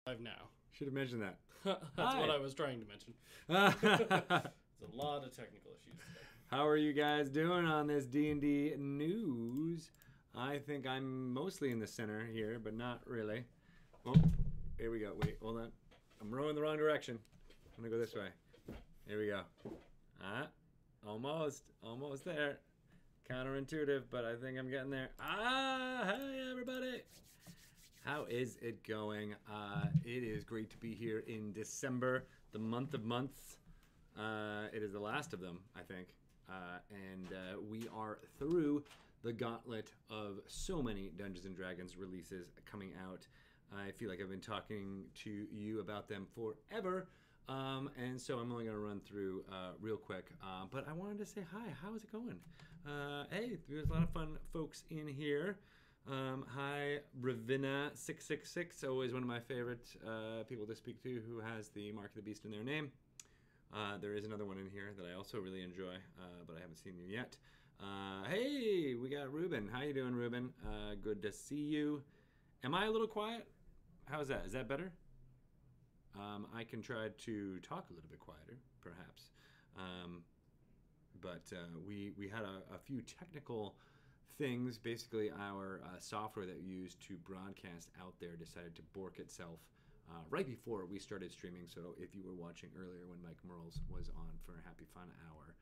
Live now. Should have mentioned that. That's Hi. what I was trying to mention. How There's a lot of technical issues today. are you guys doing on this D&D news? I think I'm mostly in the center here, but not really. Oh, here we go. Wait, hold on. I'm rowing the wrong direction. I'm gonna go this way. Here we go. Almost there. Counterintuitive, but I think I'm getting there. Hey everybody. How is it going? It is great to be here in December, the month of months. It is the last of them, I think. And we are through the gauntlet of so many Dungeons & Dragons releases coming out. I feel like I've been talking to you about them forever. And so I'm only going to run through real quick. But I wanted to say hi. How is it going? Hey, there's a lot of fun folks in here. Hi, Ravina666, always one of my favorite people to speak to who has the Mark of the Beast in their name. There is another one in here that I also really enjoy, but I haven't seen you yet. Hey, we got Ruben. How you doing, Ruben? Good to see you. Am I a little quiet? How is that? Is that better? I can try to talk a little bit quieter, perhaps. But we had a few technical things. Basically, our software that we use to broadcast out there decided to bork itself right before we started streaming. So if you were watching earlier when Mike Merles was on for Happy Fun Hour,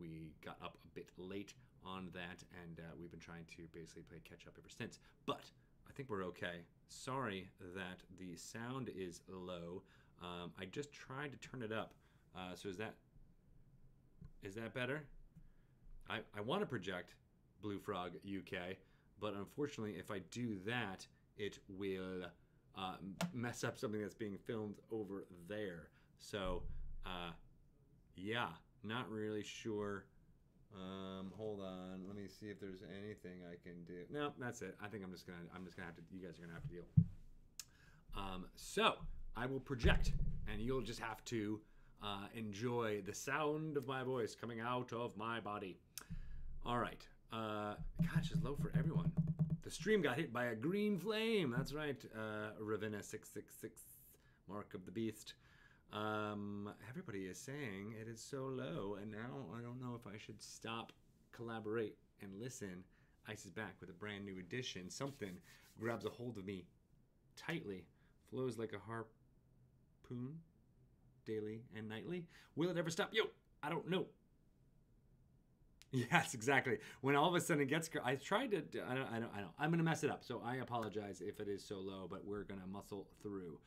we got up a bit late on that, and we've been trying to basically play catch up ever since. But I think we're okay. Sorry that the sound is low. I just tried to turn it up. So is that better? I want to project Blue Frog UK, but unfortunately, if I do that, it will mess up something that's being filmed over there. So, yeah, not really sure. Hold on, let me see if there's anything I can do. No, that's it. I think I'm just gonna have to. You guys are gonna have to deal. So I will project, and you'll just have to enjoy the sound of my voice coming out of my body. All right. Gosh, it's low for everyone. The stream got hit by a green flame. That's right. Ravenna666, Mark of the Beast. Everybody is saying it is so low, and now I don't know if I should stop, collaborate, and listen. Ice is back with a brand new edition. Something grabs a hold of me tightly, flows like a harpoon, daily and nightly. Will it ever stop? Yo, I don't know. Yes, exactly. When all of a sudden it gets, I tried to, I don't, I'm going to mess it up. So I apologize if it is so low, but we're going to muscle through.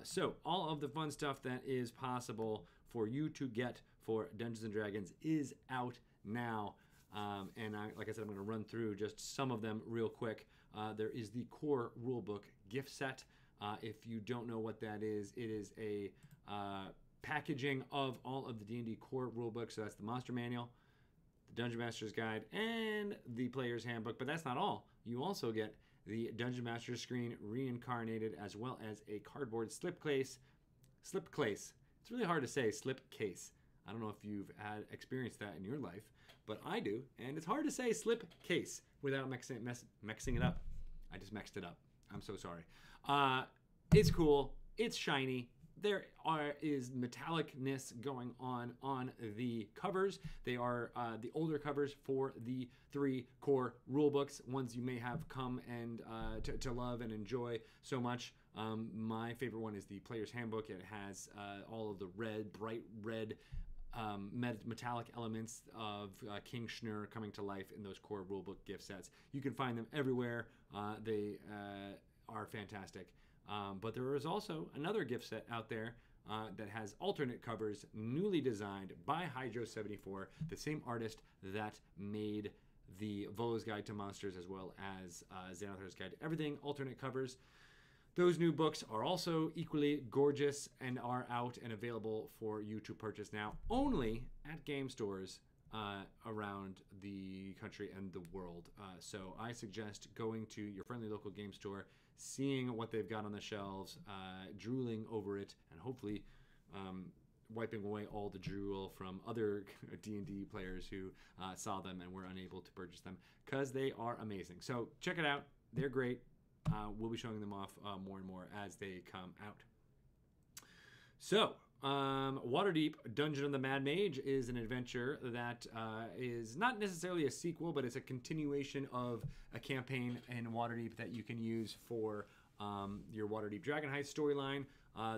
So all of the fun stuff that is possible for you to get for Dungeons & Dragons is out now. And like I said, I'm going to run through just some of them real quick. There is the core rulebook gift set. If you don't know what that is, it is a packaging of all of the D&D core rulebooks. So that's the Monster Manual, the Dungeon Master's Guide, and the Player's Handbook. But that's not all. You also get the Dungeon Master's screen reincarnated, as well as a cardboard slipcase. Slipcase. It's really hard to say, slipcase. I don't know if you've had experienced that in your life, but I do, and it's hard to say slipcase without mixing it up. I just mixed it up. I'm so sorry. It's cool. It's shiny. There is metallicness going on the covers. They are the older covers for the 3 core rulebooks, ones you may have come and to love and enjoy so much. My favorite one is the Player's Handbook. It has all of the red, bright red metallic elements of King Schnur coming to life in those core rulebook gift sets. You can find them everywhere. They are fantastic. But there is also another gift set out there that has alternate covers, newly designed by Hydro74, the same artist that made the Volo's Guide to Monsters, as well as Xanathar's Guide to Everything, alternate covers. Those new books are also equally gorgeous and are out and available for you to purchase now, only at game stores around the country and the world. So I suggest going to your friendly local game store, seeing what they've got on the shelves, drooling over it, and hopefully wiping away all the drool from other D&D players who saw them and were unable to purchase them, because they are amazing. So check it out. They're great. we'll be showing them off more and more as they come out. So, Waterdeep Dungeon of the Mad Mage is an adventure that is not necessarily a sequel, but it's a continuation of a campaign in Waterdeep that you can use for your Waterdeep Dragon Heist storyline.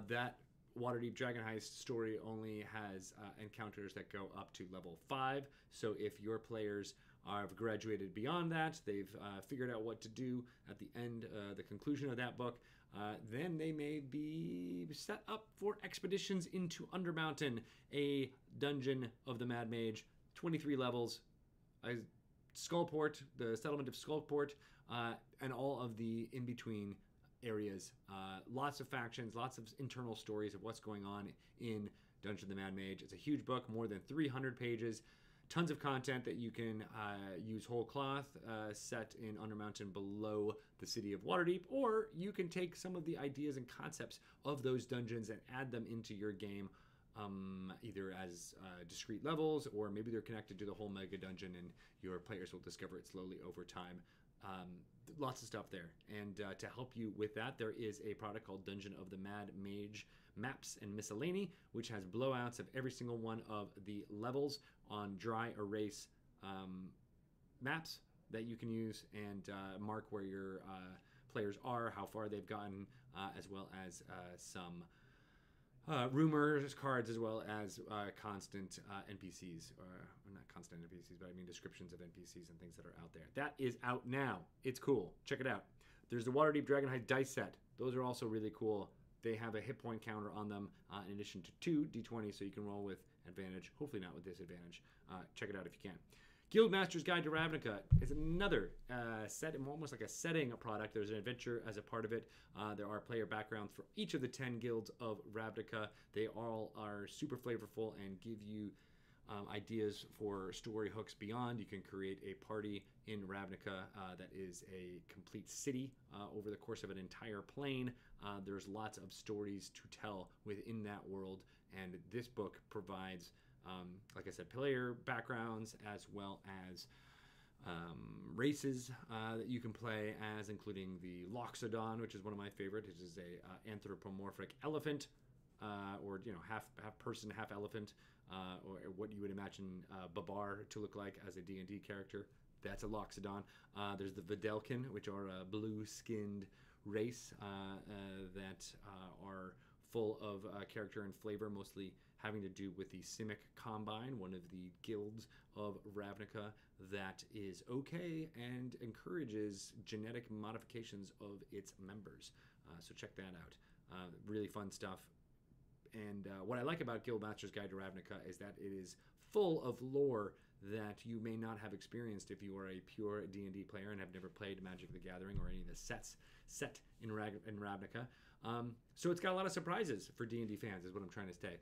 That Waterdeep Dragon Heist story only has encounters that go up to level 5. So if your players have graduated beyond that, they've figured out what to do at the end, the conclusion of that book, then they may be set up for expeditions into Undermountain, a dungeon of the Mad Mage, 23 levels, Skullport, the settlement of Skullport, and all of the in-between areas. Lots of factions, lots of internal stories of what's going on in Dungeon of the Mad Mage. It's a huge book, more than 300 pages. Tons of content that you can use whole cloth, set in Undermountain below the city of Waterdeep, or you can take some of the ideas and concepts of those dungeons and add them into your game, either as discrete levels, or maybe they're connected to the whole mega dungeon and your players will discover it slowly over time. Lots of stuff there. And to help you with that, there is a product called Dungeon of the Mad Mage Maps and Miscellany, which has blowouts of every single one of the levels on dry erase maps that you can use and mark where your players are, how far they've gotten, as well as some rumors cards, as well as constant NPCs, or not constant NPCs, but I mean descriptions of NPCs and things that are out there. That is out now. It's cool. Check it out. There's the Waterdeep Dragon Heist dice set. Those are also really cool. They have a hit point counter on them in addition to 2 d20, so you can roll with advantage, hopefully not with disadvantage. Check it out if you can. Guildmaster's Guide to Ravnica is another set, almost like a setting product. There's an adventure as a part of it. There are player backgrounds for each of the 10 guilds of Ravnica. They all are super flavorful and give you ideas for story hooks beyond. You can create a party in Ravnica that is a complete city over the course of an entire plane. There's lots of stories to tell within that world, and this book provides, like I said, player backgrounds as well as races that you can play as, including the Loxodon, which is one of my favorites. It is a anthropomorphic elephant, or half person, half elephant, or what you would imagine Babar to look like as a D&D character. That's a Loxodon. There's the Videlkin, which are a blue-skinned race that are full of character and flavor, mostly having to do with the Simic Combine, one of the guilds of Ravnica that is okay and encourages genetic modifications of its members. So check that out. Really fun stuff. And what I like about Guildmaster's Guide to Ravnica is that it is full of lore that you may not have experienced if you are a pure D&D player and have never played Magic the Gathering or any of the sets set in Ravnica. So it's got a lot of surprises for D&D fans, is what I'm trying to say.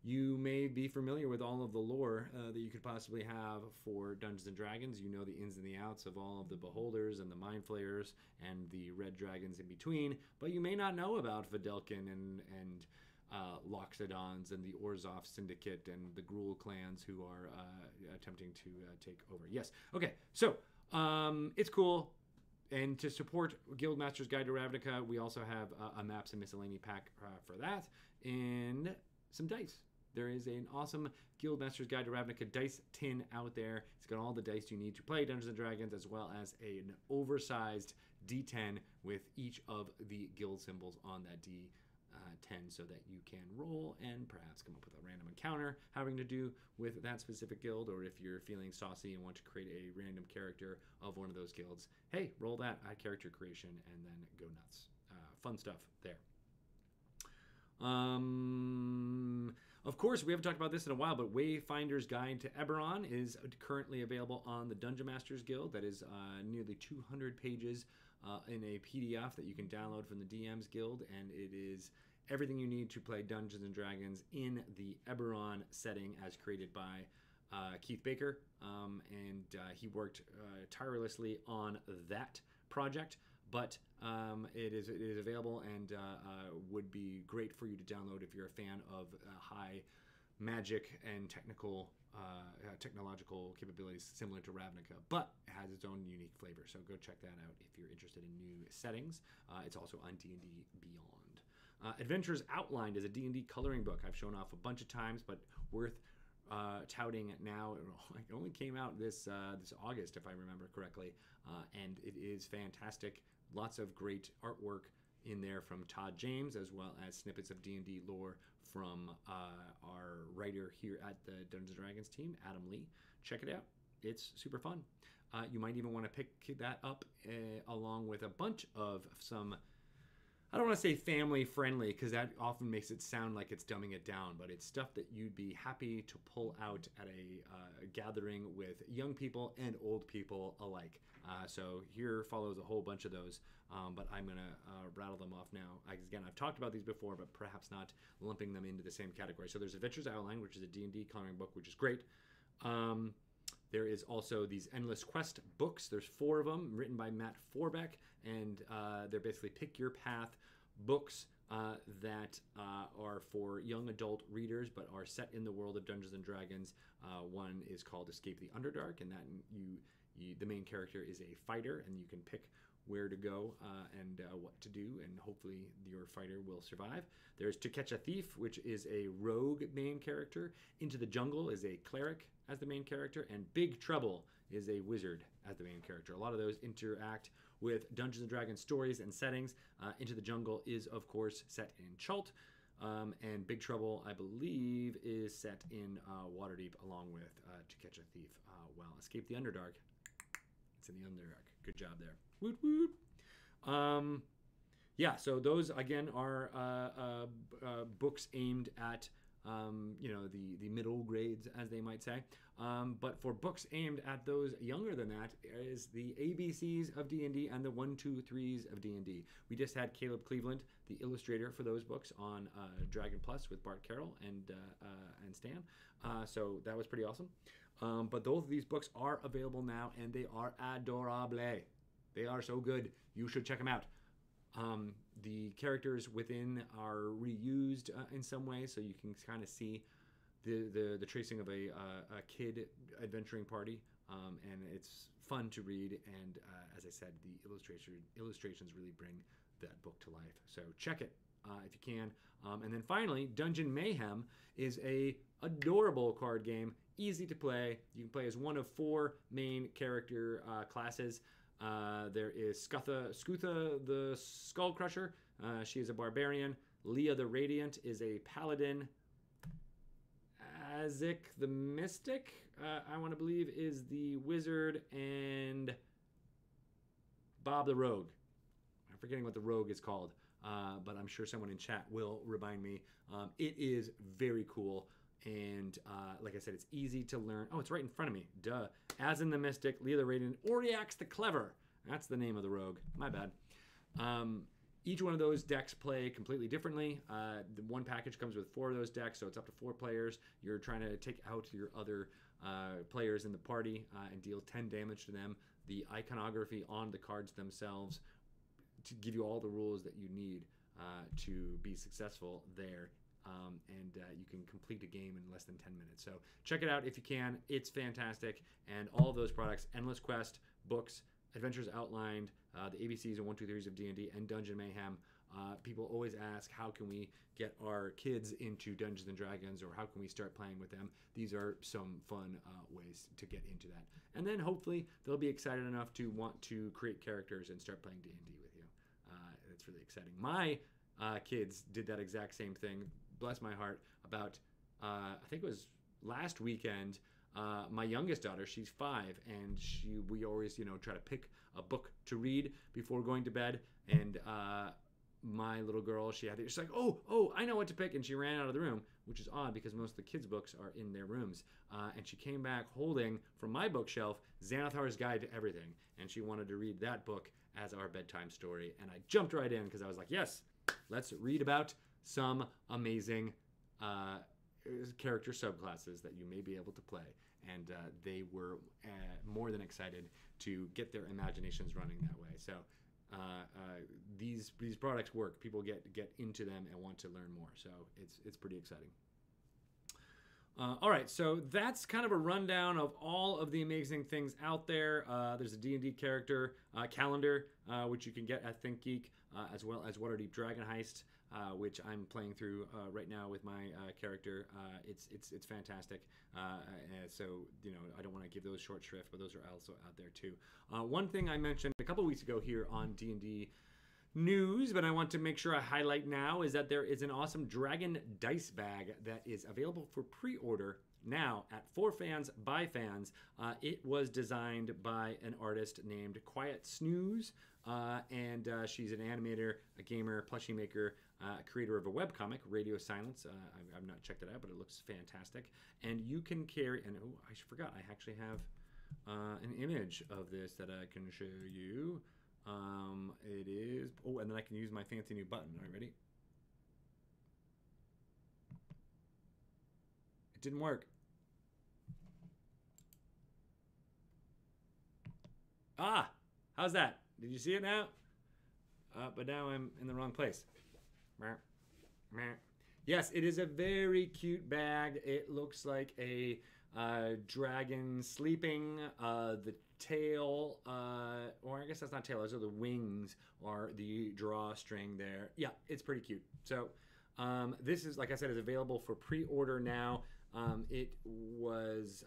You may be familiar with all of the lore that you could possibly have for Dungeons & Dragons. You know the ins and the outs of all of the Beholders and the Mind Flayers and the Red Dragons in between, but you may not know about Videlkin and Loxodons and the Orzhov Syndicate and the Gruul clans who are attempting to take over. Yes. Okay. So it's cool. And to support Guildmaster's Guide to Ravnica, we also have a Maps and Miscellany pack for that, and some dice. There is an awesome Guildmaster's Guide to Ravnica dice tin out there. It's got all the dice you need to play Dungeons & Dragons, as well as an oversized D10 with each of the guild symbols on that D10, so that you can roll and perhaps come up with a random encounter having to do with that specific guild, or if you're feeling saucy and want to create a random character of one of those guilds, hey, roll that, add character creation, and then go nuts. Fun stuff there. Of course, we haven't talked about this in a while, but Wayfinder's Guide to Eberron is currently available on the Dungeon Masters Guild. That is nearly 200 pages in a PDF that you can download from the DM's Guild, and it is everything you need to play Dungeons & Dragons in the Eberron setting as created by Keith Baker, and he worked tirelessly on that project. But it is available and would be great for you to download if you're a fan of high magic and technical technological capabilities similar to Ravnica, but it has its own unique flavor. So go check that out if you're interested in new settings. It's also on D&D Beyond. Adventures Outlined is a D&D coloring book I've shown off a bunch of times, but worth touting now. It only came out this August, if I remember correctly, and it is fantastic. Lots of great artwork in there from Todd James, as well as snippets of D&D lore from our writer here at the Dungeons & Dragons team, Adam Lee. Check it out. It's super fun. You might even want to pick that up along with a bunch of some, I don't want to say family friendly, because that often makes it sound like it's dumbing it down, but it's stuff that you'd be happy to pull out at a gathering with young people and old people alike. So here follows a whole bunch of those, but I'm going to rattle them off now. Again, I've talked about these before, but perhaps not lumping them into the same category. So there's Adventures Outline, which is a D&D coloring book, which is great. There is also these Endless Quest books. There's 4 of them written by Matt Forbeck, and they're basically pick your path books that are for young adult readers but are set in the world of Dungeons and Dragons. One is called Escape the Underdark, and that the main character is a fighter, and you can pick where to go and what to do, and hopefully your fighter will survive. There's To Catch a Thief, which is a rogue main character. Into the Jungle is a cleric as the main character, and Big Trouble is a wizard as the main character. A lot of those interact with Dungeons & Dragons stories and settings. Into the Jungle is, of course, set in Chult, and Big Trouble, I believe, is set in Waterdeep, along with To Catch a Thief. Well, Escape the Underdark, it's in the Underdark. Good job there. Woot woot. Yeah, so those, again, are books aimed at the middle grades, as they might say. But for books aimed at those younger than that is the ABCs of D&D and the 1, 2, 3s of D&D. We just had Caleb Cleveland, the illustrator for those books, on Dragon Plus with Bart Carroll and Stan. So that was pretty awesome. But both of these books are available now, and they are adorable. They are so good. You should check them out. The characters within are reused in some way, so you can kind of see the tracing of a kid adventuring party, and it's fun to read. And as I said, the illustrations really bring that book to life. So check it if you can. And then finally, Dungeon Mayhem is a adorable card game, easy to play. You can play as one of 4 main character classes. There is Skutha the Skull Crusher. She is a barbarian. Leah the Radiant is a paladin. Azik the Mystic, I want to believe, is the wizard. And Bob the Rogue. I'm forgetting what the rogue is called, but I'm sure someone in chat will remind me. It is very cool. And like I said, it's easy to learn. Oh, it's right in front of me. Duh. Azin the Mystic, Leah the Radiant, Oriax the Clever. That's the name of the rogue. My bad. Each one of those decks play completely differently. The one package comes with 4 of those decks, so it's up to 4 players. You're trying to take out your other players in the party and deal 10 damage to them. The iconography on the cards themselves to give you all the rules that you need to be successful there. And you can complete a game in less than 10 minutes. So check it out if you can. It's fantastic. And all of those products, Endless Quest, books, Adventures Outlined, the ABCs and 1, 2, 3s of D&D, and Dungeon Mayhem. People always ask, how can we get our kids into Dungeons & Dragons, or how can we start playing with them? These are some fun ways to get into that. And then hopefully they'll be excited enough to want to create characters and start playing D&D with you. That's really exciting. My kids did that exact same thing. Bless my heart. About, I think it was last weekend, my youngest daughter, she's 5, and we always, try to pick a book to read before going to bed. And my little girl, she's like, oh, I know what to pick, and she ran out of the room, which is odd because most of the kids' books are in their rooms. And she came back holding, from my bookshelf, Xanathar's Guide to Everything, and she wanted to read that book as our bedtime story. And I jumped right in because I was like, yes, let's read about some amazing character subclasses that you may be able to play. And they were more than excited to get their imaginations running that way. So these products work. People get into them and want to learn more. So it's pretty exciting. All right, so that's kind of a rundown of all of the amazing things out there. There's a D&D character calendar, which you can get at ThinkGeek, as well as Waterdeep Dragon Heist, which I'm playing through right now with my character. It's fantastic. So I don't want to give those short shrift, but those are also out there too. One thing I mentioned a couple weeks ago here on D&D news, but I want to make sure I highlight now, is that there is an awesome Dragon Dice Bag that is available for pre-order now at For Fans by Fans. It was designed by an artist named Quiet Snooze, and she's an animator, a gamer, plushie maker, creator of a webcomic, Radio Silence. I've not checked it out, but it looks fantastic. And you can carry, and oh, I forgot, I actually have an image of this that I can show you. It is, oh, and then I can use my fancy new button. All right, ready? It didn't work. Ah, how's that? Did you see it now? But now I'm in the wrong place. Yes, it is a very cute bag. It looks like a dragon sleeping. The tail, or I guess that's not tail, those are the wings, or the drawstring there. Yeah, it's pretty cute. So this is, like I said, is available for pre-order now. It was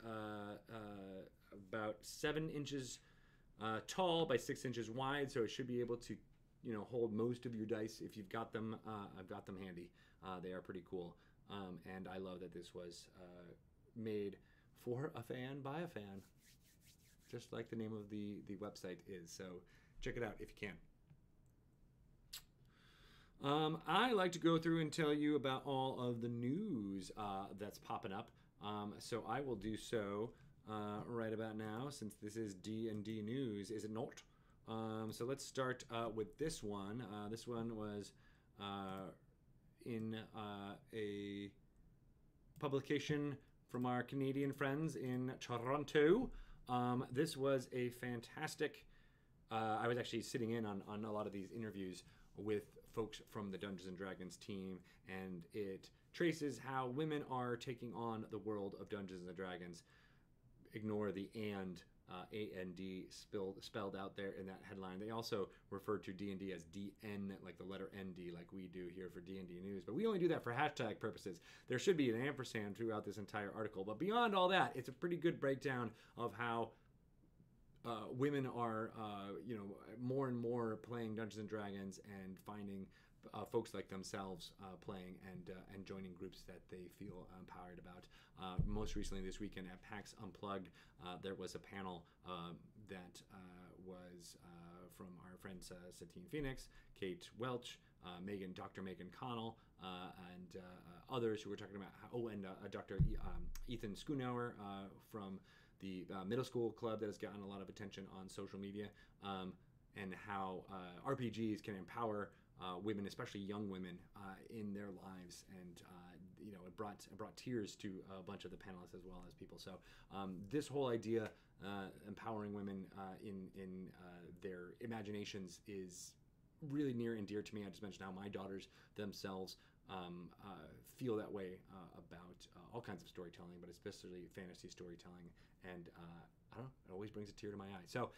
about 7 inches tall by 6 inches wide, so it should be able to hold most of your dice if you've got them. I've got them handy. They are pretty cool, and I love that this was made for a fan by a fan, just like the name of the website is. So check it out if you can. I like to go through and tell you about all of the news that's popping up. So I will do so right about now, since this is D&D news, is it not? So let's start with this one. This one was in a publication from our Canadian friends in Toronto. This was a fantastic, I was actually sitting in on a lot of these interviews with folks from the Dungeons & Dragons team, and it traces how women are taking on the world of Dungeons & Dragons. Ignore the and, A-N-D spelled out there in that headline. They also refer to D&D as DN, like the letter ND, like we do here for D&D News. But we only do that for hashtag purposes. There should be an ampersand throughout this entire article. But beyond all that, it's a pretty good breakdown of how women are, more and more playing Dungeons & Dragons and finding folks like themselves playing and joining groups that they feel empowered about. Most recently this weekend at PAX Unplugged, there was a panel that was from our friends Satine Phoenix, Kate Welch, Dr. Megan Connell, and others who were talking about and Dr. Ethan Schoonauer from the middle school club that has gotten a lot of attention on social media, and how RPGs can empower women, especially young women, in their lives, and it brought tears to a bunch of the panelists as well as people. So this whole idea, empowering women in their imaginations, is really near and dear to me. I just mentioned how my daughters themselves feel that way about all kinds of storytelling, but especially fantasy storytelling, and I don't know, it always brings a tear to my eye. So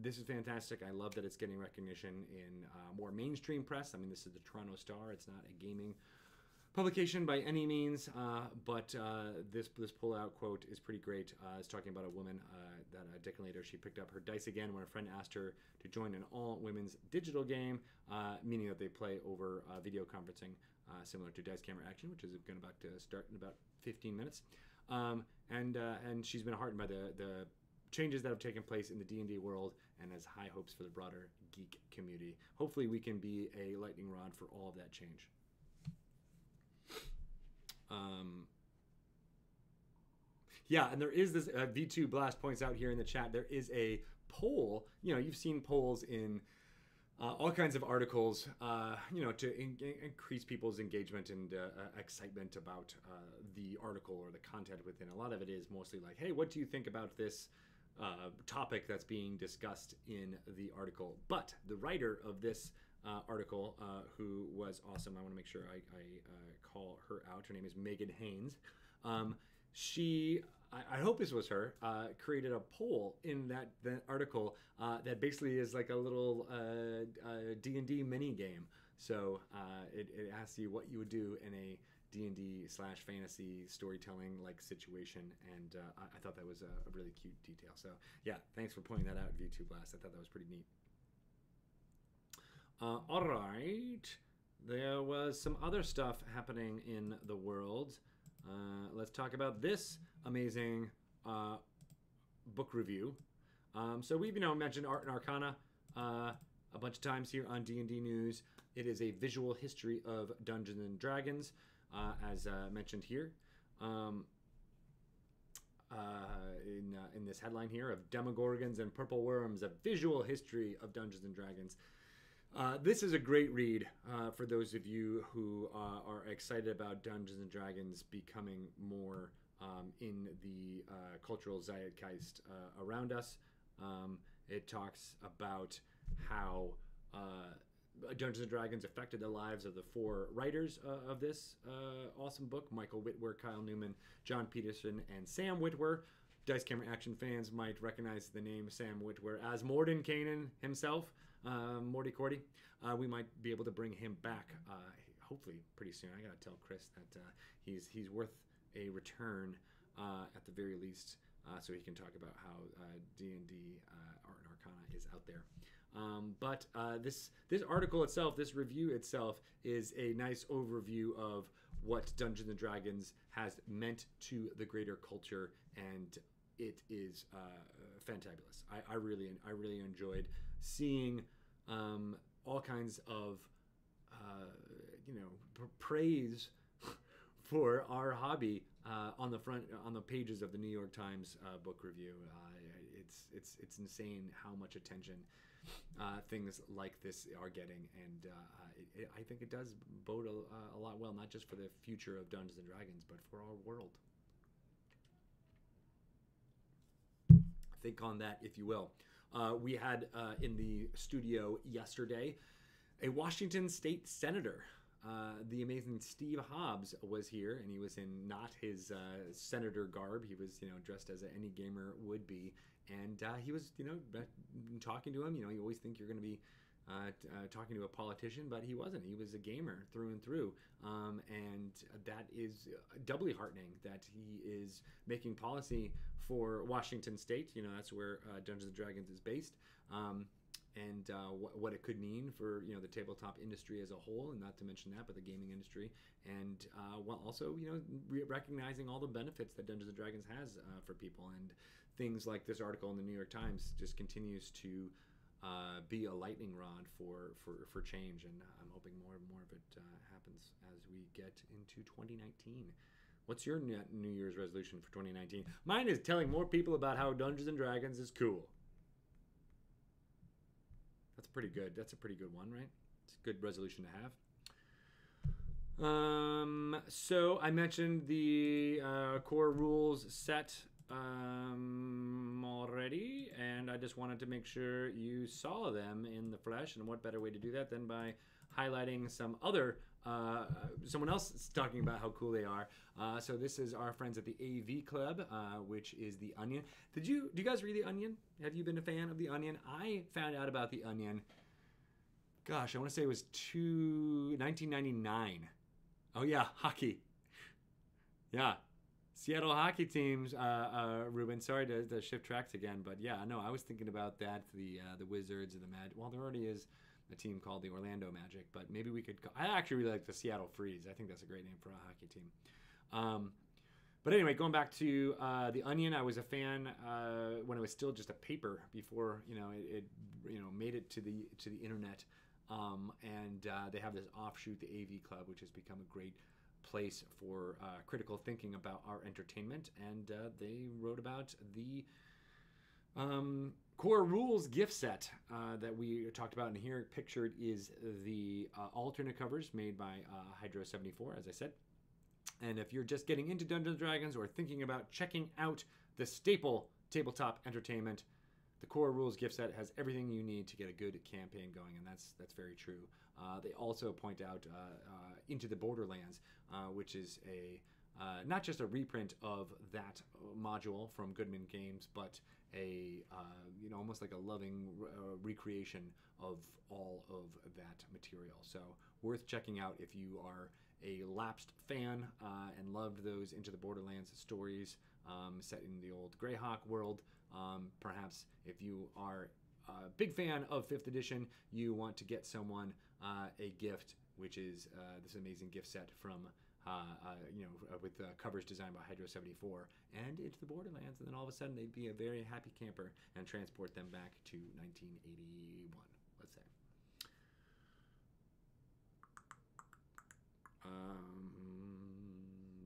this is fantastic. I love that it's getting recognition in more mainstream press. I mean, this is the Toronto Star. It's not a gaming publication by any means, but this pull-out quote is pretty great. It's talking about a woman that a decade later, she picked up her dice again when a friend asked her to join an all-women's digital game, meaning that they play over video conferencing, similar to Dice Camera Action, which is about to start in about 15 minutes. And she's been heartened by the changes that have taken place in the D&D world, and has high hopes for the broader geek community. Hopefully we can be a lightning rod for all of that change. Yeah, and there is this, V2 Blast points out here in the chat, there is a poll. You've seen polls in all kinds of articles, to increase people's engagement and excitement about the article or the content within. A lot of it is mostly like, hey, what do you think about this topic that's being discussed in the article? But the writer of this article, who was awesome, I want to make sure I call her out. Her name is Megan Haynes. She, I hope this was her, created a poll in that article that basically is like a little D&D mini game. So it asks you what you would do in a D&D/fantasy storytelling like situation, and I thought that was a really cute detail. So yeah, thanks for pointing that out, V2 Blast. I thought that was pretty neat. All right, there was some other stuff happening in the world. Let's talk about this amazing book review. So we've mentioned Art and Arcana a bunch of times here on D&D News. It is a visual history of Dungeons and Dragons, as mentioned here. In this headline here of Demogorgons and Purple Worms, a visual history of Dungeons and Dragons. This is a great read for those of you who are excited about Dungeons and Dragons becoming more in the cultural zeitgeist around us. It talks about how Dungeons and Dragons affected the lives of the four writers of this awesome book: Michael Whitwer, Kyle Newman, John Peterson, and Sam Witwer. Dice Camera Action fans might recognize the name Sam Witwer as Mordenkainen himself, Morty Cordy. We might be able to bring him back, hopefully pretty soon. I gotta tell Chris that he's worth a return at the very least, so he can talk about how D&D Art and Arcana is out there. But this article itself, this review itself, is a nice overview of what Dungeons and Dragons has meant to the greater culture, and it is fantabulous. I really enjoyed seeing all kinds of praise for our hobby on the pages of the New York Times book review. It's insane how much attention things like this are getting, and I think it does bode a lot well, not just for the future of Dungeons and Dragons, but for our world. Think on that, if you will. We had in the studio yesterday a Washington State Senator. The amazing Steve Hobbs was here, and he was in not his senator garb. He was, dressed as any gamer would be, and he was, talking to him. You always think you're going to be talking to a politician, but he wasn't. He was a gamer through and through, and that is doubly heartening that he is making policy for Washington State. That's where Dungeons and Dragons is based. And what it could mean for the tabletop industry as a whole, and not to mention that, but the gaming industry, and while also recognizing all the benefits that Dungeons and Dragons has for people, and things like this article in the New York Times just continues to be a lightning rod for change, and I'm hoping more and more of it happens as we get into 2019. What's your New Year's resolution for 2019? Mine is telling more people about how Dungeons and Dragons is cool. That's pretty good. That's a pretty good one, right? It's a good resolution to have. So I mentioned the core rules set already, and I just wanted to make sure you saw them in the flesh, and what better way to do that than by highlighting some other someone else is talking about how cool they are. So this is our friends at the AV Club, which is The Onion. Do you guys read The Onion? Have you been a fan of The Onion? I found out about The Onion, gosh, I want to say it was 1999. Oh yeah, hockey. Yeah, Seattle hockey teams. Ruben, sorry to shift tracks again, but yeah, no, I was thinking about that. The Wizards and the Magic. Well, there already is a team called the Orlando Magic, but maybe we could. I actually really like the Seattle Freeze. I think that's a great name for a hockey team. But anyway, going back to The Onion, I was a fan when it was still just a paper before it made it to the internet. And they have this offshoot, the AV Club, which has become a great place for critical thinking about our entertainment. And they wrote about the Core Rules gift set that we talked about, and here pictured is the alternate covers made by Hydro 74, as I said. And if you're just getting into Dungeons & Dragons or thinking about checking out the staple tabletop entertainment, the Core Rules gift set has everything you need to get a good campaign going, and that's very true. They also point out Into the Borderlands, which is a not just a reprint of that module from Goodman Games, but a almost like a loving recreation of all of that material. So worth checking out if you are a lapsed fan and loved those Into the Borderlands stories set in the old Greyhawk world. Perhaps if you are a big fan of 5th edition, you want to get someone a gift, which is this amazing gift set from with covers designed by Hydro 74 and Into the Borderlands, and then all of a sudden they'd be a very happy camper and transport them back to 1981, let's say.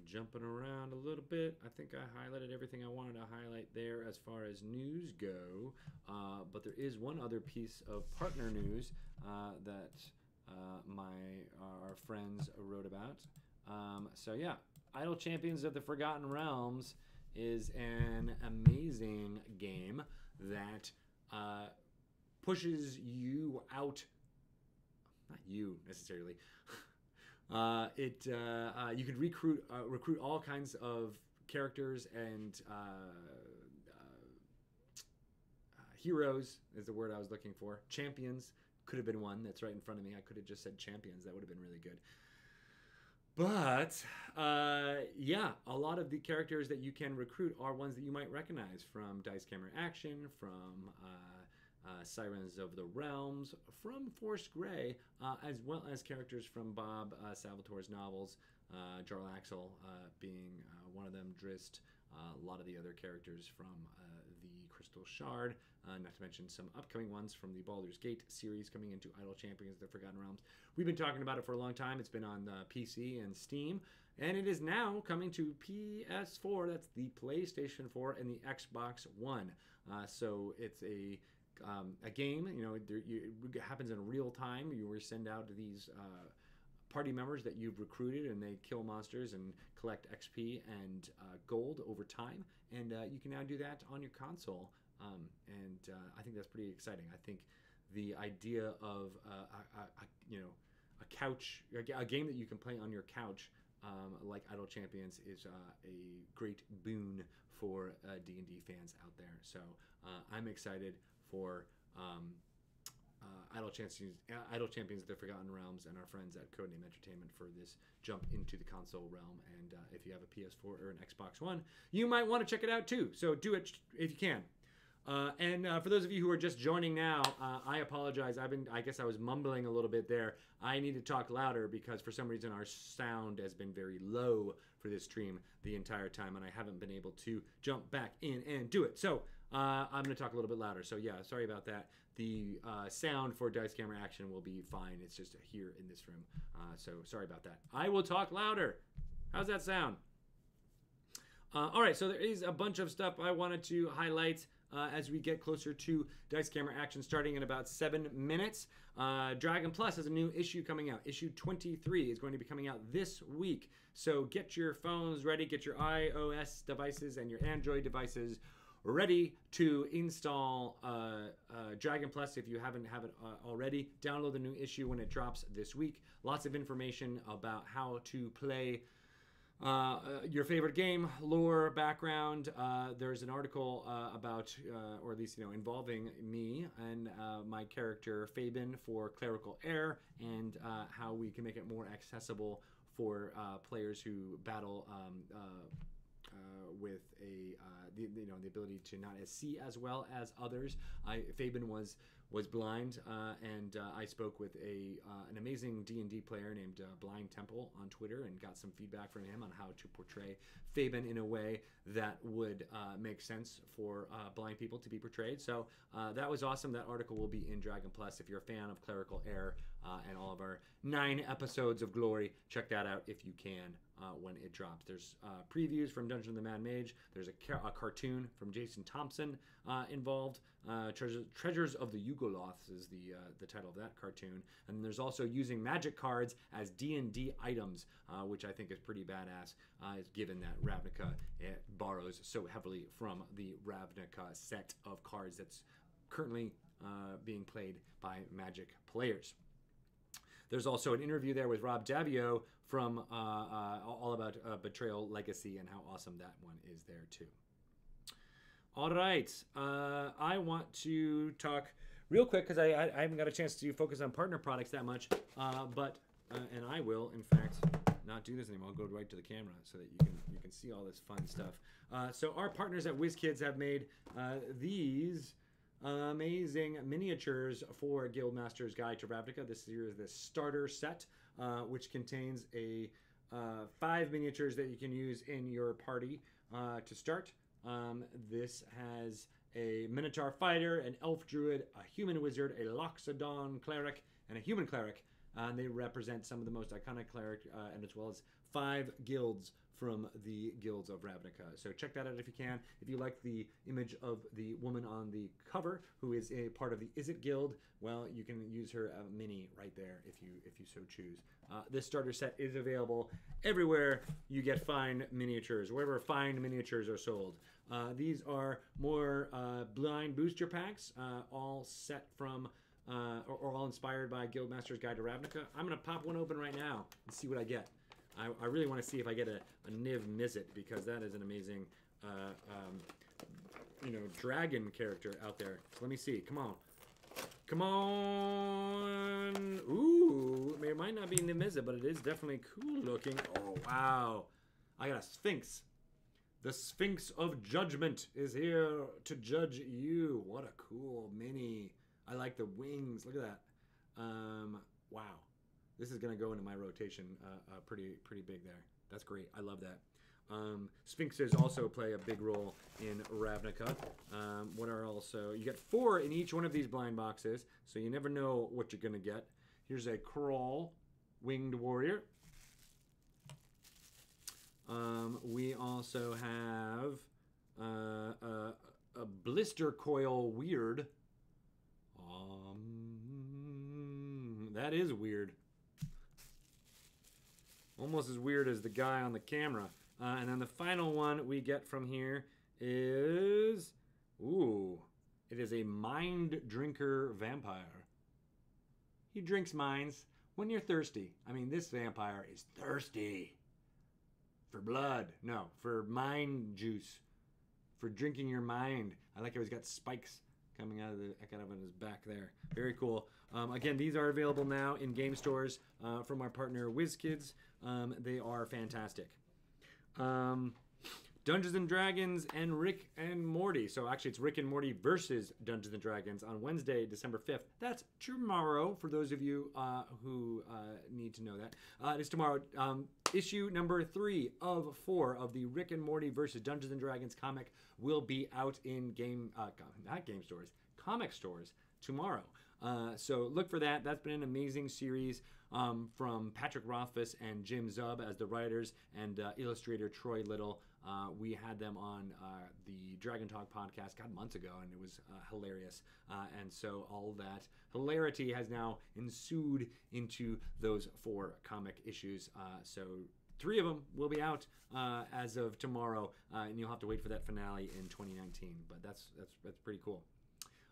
Jumping around a little bit, I think I highlighted everything I wanted to highlight there as far as news go, but there is one other piece of partner news that our friends wrote about. So yeah, Idle Champions of the Forgotten Realms is an amazing game that pushes you out. Not you necessarily. You could recruit all kinds of characters and heroes is the word I was looking for. Champions could have been one. That's right in front of me. I could have just said champions. That would have been really good. But yeah, a lot of the characters that you can recruit are ones that you might recognize from Dice Camera Action, from Sirens of the Realms, from Force Grey, as well as characters from Bob Salvatore's novels, Jarl Axel being one of them, Drist, a lot of the other characters from the Crystal Shard, not to mention some upcoming ones from the Baldur's Gate series coming into Idle Champions of the Forgotten Realms. We've been talking about it for a long time. It's been on PC and Steam, and it is now coming to PS4. That's the PlayStation 4 and the Xbox One. So it's a game, it happens in real time. You send out these party members that you've recruited, and they kill monsters and collect XP and gold over time. And you can now do that on your console. I think that's pretty exciting. I think the idea of a couch, a game that you can play on your couch, like Idle Champions, is a great boon for D&D fans out there. So I'm excited for Idle Champions of the Forgotten Realms and our friends at Codename Entertainment for this jump into the console realm. And if you have a PS4 or an Xbox One, you might want to check it out too. So do it if you can. And for those of you who are just joining now, I apologize. I guess I was mumbling a little bit there. I need to talk louder because for some reason our sound has been very low for this stream the entire time, and I haven't been able to jump back in and do it. So I'm going to talk a little bit louder. So yeah, sorry about that. The sound for Dice Camera Action will be fine. It's just here in this room. So sorry about that. I will talk louder. How's that sound? All right, so there is a bunch of stuff I wanted to highlight as we get closer to Dice Camera Action starting in about 7 minutes. Dragon Plus has a new issue coming out. Issue 23 is going to be coming out this week. So get your phones ready, get your iOS devices and your Android devices ready to install Dragon Plus if you haven't have it already. Download the new issue when it drops this week. Lots of information about how to play your favorite game, lore, background. There's an article about, or at least involving me and my character Fabian for Clerical Heir, and how we can make it more accessible for players who battle with the ability to not see as well as others. Fabian was blind, and I spoke with an amazing D&D player named Blind Temple on Twitter and got some feedback from him on how to portray Fabian in a way that would make sense for blind people to be portrayed. So that was awesome. That article will be in Dragon Plus. If you're a fan of Clerical Heir and all of our 9 episodes of Glory, check that out if you can when it drops. There's previews from Dungeon of the Mad Mage. There's a cartoon from Jason Thompson involved. Treasures of the Yugoloths is the title of that cartoon. And there's also using magic cards as D&D items, which I think is pretty badass, given that Ravnica borrows so heavily from the Ravnica set of cards that's currently being played by Magic players. There's also an interview there with Rob Davio from all about Betrayal Legacy and how awesome that one is there too. All right, I want to talk real quick because I haven't got a chance to focus on partner products that much, and I will, in fact, not do this anymore. I'll go right to the camera so that you can see all this fun stuff. So our partners at WizKids have made these amazing miniatures for Guildmaster's Guide to Ravnica. This here is the starter set, which contains 5 miniatures that you can use in your party to start. This has a Minotaur fighter, an elf druid, a human wizard, a Loxodon cleric, and a human cleric. And they represent some of the most iconic cleric, and as well as 5 guilds from the guilds of Ravnica. So check that out if you can. If you like the image of the woman on the cover, who is a part of the Izzet Guild, well, you can use her mini right there if you so choose. This starter set is available everywhere you get fine miniatures, wherever fine miniatures are sold. These are more blind booster packs, all set from or all inspired by Guildmaster's Guide to Ravnica. I'm going to pop one open right now and see what I get. I really want to see if I get a Niv Mizzet, because that is an amazing, dragon character out there. So let me see. Come on. Come on. Ooh, it might not be Niv Mizzet, but it is definitely cool looking. Oh, wow. I got a Sphinx. The Sphinx of Judgment is here to judge you. What a cool mini. I like the wings. Look at that. Wow. This is going to go into my rotation pretty big there. That's great. I love that. Sphinxes also play a big role in Ravnica. What are also... You get 4 in each one of these blind boxes, so you never know what you're going to get. Here's a Crawl Winged Warrior. We also have a Blister Coil Weird. That is weird. Almost as weird as the guy on the camera. And then the final one we get from here is... Ooh. It is a Mind Drinker Vampire. He drinks minds when you're thirsty. I mean, this vampire is thirsty. For blood. No, for mind juice. For drinking your mind. I like how he's got spikes coming out of his back there. Very cool. Again, these are available now in game stores from our partner WizKids. They are fantastic. Dungeons and Dragons and Rick and Morty. So actually it's Rick and Morty versus Dungeons and Dragons on Wednesday, December 5th. That's tomorrow for those of you who need to know that. It is tomorrow. Issue number 3 of 4 of the Rick and Morty versus Dungeons and Dragons comic will be out in comic stores tomorrow. So look for that. That's been an amazing series from Patrick Rothfuss and Jim Zub as the writers, and illustrator Troy Little. We had them on the Dragon Talk podcast, months ago, and it was hilarious. And so all that hilarity has now ensued into those 4 comic issues. So 3 of them will be out as of tomorrow, and you'll have to wait for that finale in 2019. But that's pretty cool.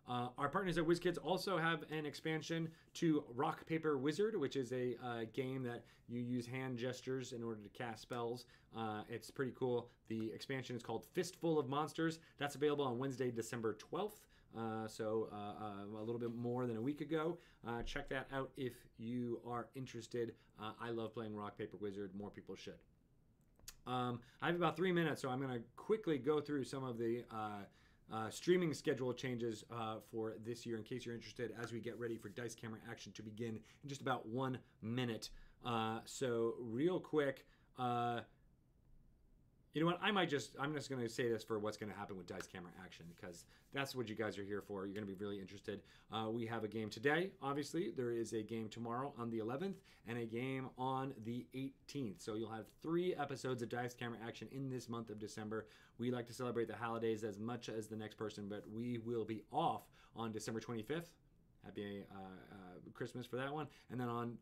Our partners at WizKids also have an expansion to Rock, Paper, Wizard, which is a game that you use hand gestures in order to cast spells. It's pretty cool. The expansion is called Fistful of Monsters. That's available on Wednesday, December 12th. So a little bit more than a week ago. Check that out if you are interested. I love playing Rock, Paper, Wizard. More people should. I have about 3 minutes, so I'm going to quickly go through some of the streaming schedule changes for this year in case you're interested, as we get ready for Dice Camera Action to begin in just about 1 minute. So real quick, you know what? I'm just going to say this for what's going to happen with Dice Camera Action, because that's what you guys are here for. You're going to be really interested. We have a game today, obviously. There is a game tomorrow on the 11th and a game on the 18th. So you'll have 3 episodes of Dice Camera Action in this month of December. We like to celebrate the holidays as much as the next person, but we will be off on December 25th. Happy Christmas for that one. And then on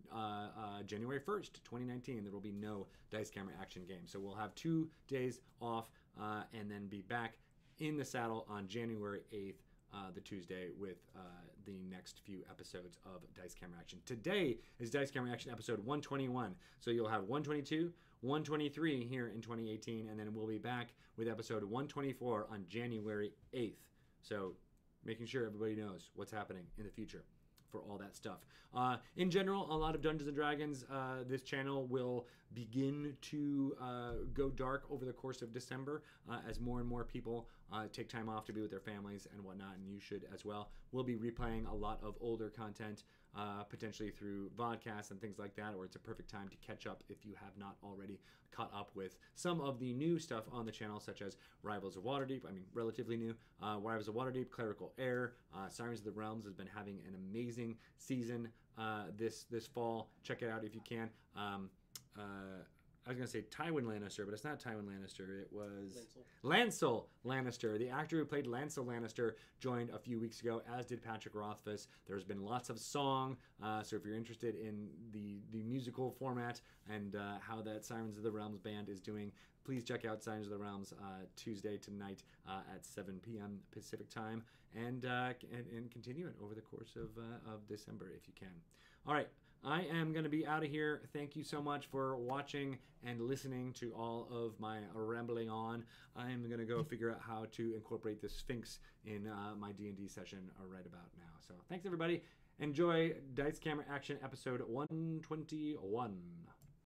January 1st, 2019, there will be no Dice Camera Action game. So we'll have 2 days off and then be back in the saddle on January 8th the Tuesday with the next few episodes of Dice Camera Action. Today is Dice Camera Action episode 121. So you'll have 122, 123 here in 2018, and then we'll be back with episode 124 on January 8th. So making sure everybody knows what's happening in the future for all that stuff. In general, a lot of Dungeons & Dragons, this channel will begin to go dark over the course of December as more and more people take time off to be with their families and whatnot, and you should as well. We'll be replaying a lot of older content, potentially through vodcasts and things like that, or it's a perfect time to catch up if you have not already caught up with some of the new stuff on the channel, such as Rivals of Waterdeep, relatively new, Rivals of Waterdeep, Clerical Heir, Sirens of the Realms has been having an amazing season this fall. Check it out if you can. I was going to say Tywin Lannister, but it's not Tywin Lannister. It was Lancel Lannister. The actor who played Lancel Lannister joined a few weeks ago, as did Patrick Rothfuss. There's been lots of song, so if you're interested in the musical format and how that Sirens of the Realms band is doing, please check out Sirens of the Realms Tuesday tonight at 7 p.m. Pacific time, and continue it over the course of December if you can. All right. I am going to be out of here. Thank you so much for watching and listening to all of my rambling on. I'm going to go figure out how to incorporate the Sphinx in my D&D session right about now. So thanks, everybody. Enjoy Dice Camera Action episode 121.